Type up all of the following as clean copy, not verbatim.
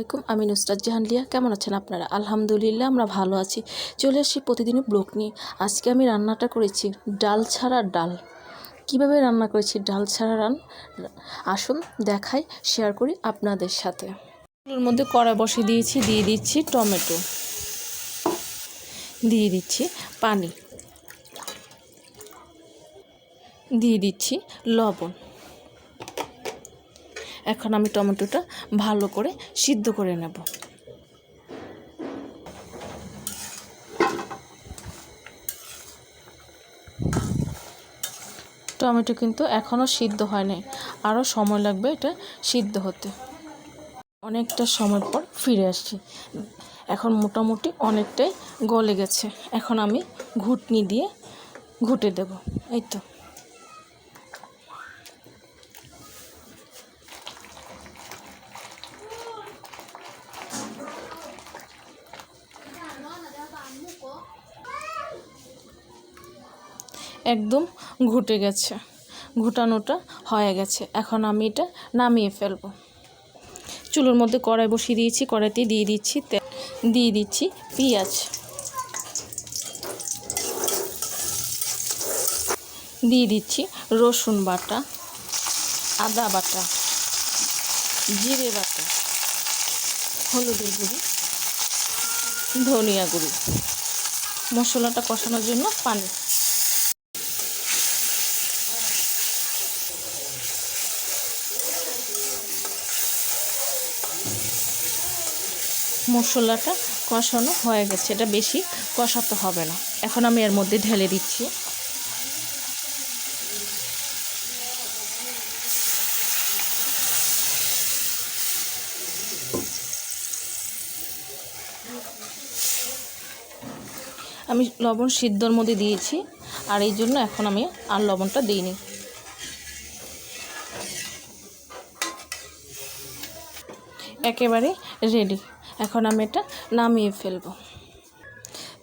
আলাইকুম, আমি নুসরাত জাহান লিয়া। কেমন আছেন আপনারা? আলহামদুলিল্লাহ আমরা ভালো আছি। চলে আসি প্রতিদিনের ব্লগ নিয়ে। আজকে আমি রান্নাটা করেছি ডাল ছাড়া ডাল। কিভাবে রান্না করেছি ডাল ছাড়া আসুন দেখাই, শেয়ার করি আপনাদের সাথে। এর মধ্যে কড়াই বসিয়ে দিয়েছি, দিয়ে দিচ্ছি টমেটো, দিয়ে দিচ্ছি পানি, দিয়ে দিচ্ছি লবণ। এখন আমি টমেটোটা ভালো করে সিদ্ধ করে নেব। টমেটো কিন্তু এখনও সিদ্ধ হয়নি, আরও সময় লাগবে এটা সিদ্ধ হতে। অনেকটা সময় পর ফিরে আসছি। এখন মোটামুটি অনেকটাই গলে গেছে। এখন আমি ঘুটনি দিয়ে ঘুটে দেব। এই তো একদম ঘুটে গেছে, ঘুটানোটা হয়ে গেছে। এখন আমি এটা নামিয়ে ফেলবো। চুলোর মধ্যে কড়াই বসিয়ে দিয়েছি, কড়াইতে দিয়ে দিচ্ছি তেল, দিয়ে দিচ্ছি পেঁয়াজ, দিয়ে দিচ্ছি রসুন বাটা, আদা বাটা, জিরে বাটা, হলুদের গুঁড়ি, ধনিয়া গুঁড়ি, মশলাটা কষানোর জন্য পানি। মশলাটা কষানো হয়ে গেছে, এটা বেশি কষাতে হবে না। এখন আমি এর মধ্যে ঢেলে দিচ্ছি আমি লবণ সিদ্ধর মধ্যে দিয়েছি, আর এই জন্য এখন আমি আর লবণটা দিইনি। একেবারে রেডি। এখন আমি এটা নামিয়ে ফেলবো।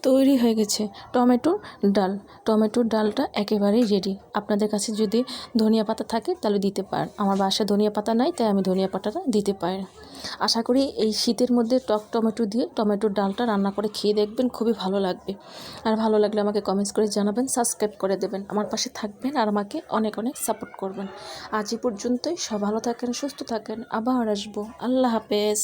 তৈরি হয়ে গেছে টমেটোর ডাল। টমেটোর ডালটা একেবারেই রেডি। আপনাদের কাছে যদি ধনিয়া পাতা থাকে তাহলে দিতে পারেন। আমার বাসায় ধনিয়া পাতা নাই, তাই আমি ধনিয়া পাতাটা দিতে পারি। আশা করি এই শীতের মধ্যে টক টমেটো দিয়ে টমেটোর ডালটা রান্না করে খেয়ে দেখবেন, খুবই ভালো লাগবে। আর ভালো লাগলে আমাকে কমেন্টস করে জানাবেন, সাবস্ক্রাইব করে দেবেন, আমার পাশে থাকবেন আর আমাকে অনেক অনেক সাপোর্ট করবেন। আজ এই পর্যন্তই। সব ভালো থাকেন, সুস্থ থাকেন, আবার আসবো। আল্লাহ হাফেজ।